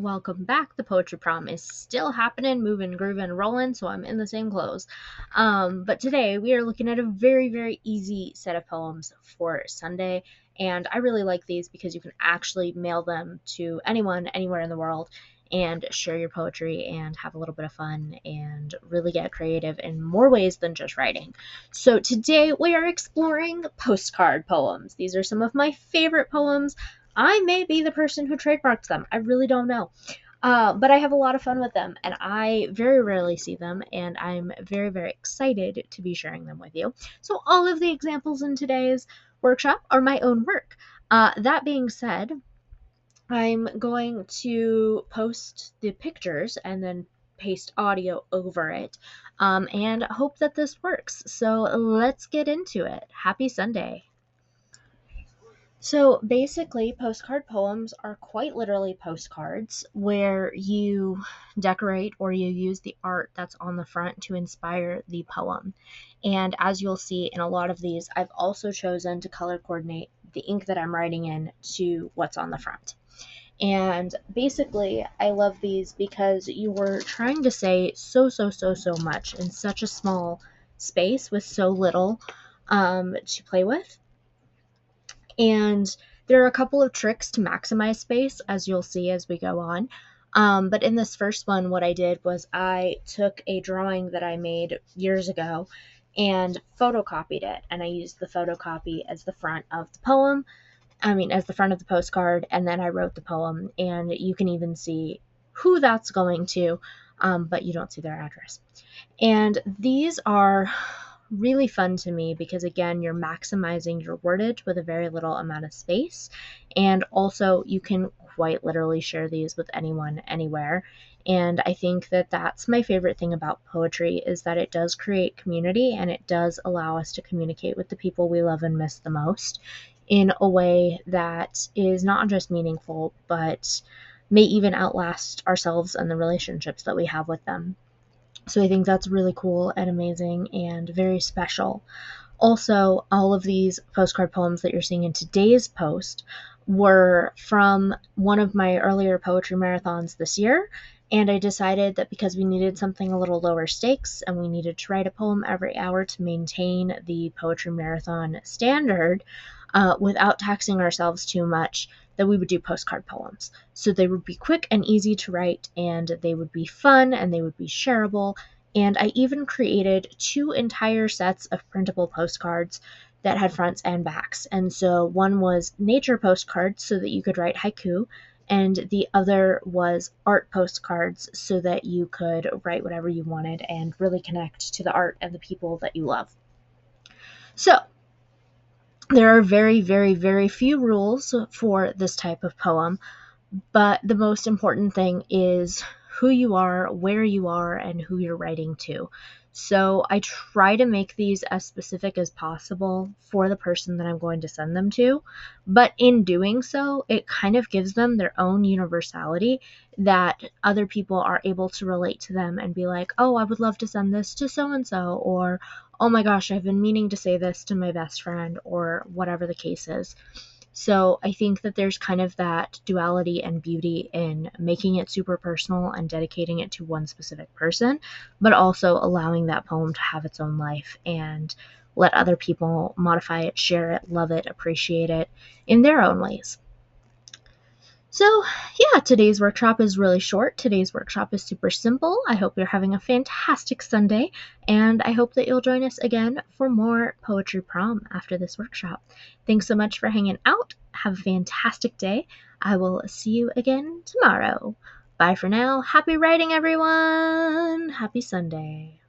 welcome back. The Poetry Prom is still happening, moving, grooving, rolling, so I'm in the same clothes. But today we are looking at a very, very easy set of poems for Sunday, and I really like these because you can actually mail them to anyone, anywhere in the world, and share your poetry and have a little bit of fun and really get creative in more ways than just writing. So today we are exploring postcard poems. These are some of my favorite poems. I may be the person who trademarked them. I really don't know. But I have a lot of fun with them, and I very rarely see them, and I'm very, very excited to be sharing them with you. So all of the examples in today's workshop are my own work. That being said, I'm going to post the pictures and then paste audio over it, and hope that this works. So let's get into it. Happy Sunday. So basically, postcard poems are quite literally postcards where you decorate or you use the art that's on the front to inspire the poem. And as you'll see in a lot of these, I've also chosen to color coordinate the ink that I'm writing in to what's on the front. And basically, I love these because you were trying to say so much in such a small space with so little to play with. And there are a couple of tricks to maximize space, as you'll see as we go on. But in this first one, what I did was I took a drawing that I made years ago and photocopied it. And I used the photocopy as the front of the poem. As the front of the postcard. And then I wrote the poem. And you can even see who that's going to, but you don't see their address. And these are really fun to me because, again, you're maximizing your wordage with a very little amount of space, and also you can quite literally share these with anyone, anywhere. And I think that that's my favorite thing about poetry, is that it does create community and it does allow us to communicate with the people we love and miss the most in a way that is not just meaningful, but may even outlast ourselves and the relationships that we have with them. So I think that's really cool and amazing and very special. Also, all of these postcard poems that you're seeing in today's post were from one of my earlier poetry marathons this year. And I decided that because we needed something a little lower stakes and we needed to write a poem every hour to maintain the poetry marathon standard, without taxing ourselves too much, that we would do postcard poems. So they would be quick and easy to write, and they would be fun, and they would be shareable. And I even created 2 entire sets of printable postcards that had fronts and backs. And so one was nature postcards so that you could write haiku, and the other was art postcards so that you could write whatever you wanted and really connect to the art and the people that you love. So there are very, very, very few rules for this type of poem, but the most important thing is who you are, where you are, and who you're writing to. So I try to make these as specific as possible for the person that I'm going to send them to, but in doing so, it kind of gives them their own universality that other people are able to relate to them and be like, oh, I would love to send this to so-and-so, or oh my gosh, I've been meaning to say this to my best friend, or whatever the case is. So I think that there's kind of that duality and beauty in making it super personal and dedicating it to one specific person, but also allowing that poem to have its own life and let other people modify it, share it, love it, appreciate it in their own ways. So yeah, today's workshop is really short. Today's workshop is super simple. I hope you're having a fantastic Sunday, and I hope that you'll join us again for more Poetry Prom after this workshop. Thanks so much for hanging out. Have a fantastic day. I will see you again tomorrow. Bye for now. Happy writing, everyone. Happy Sunday.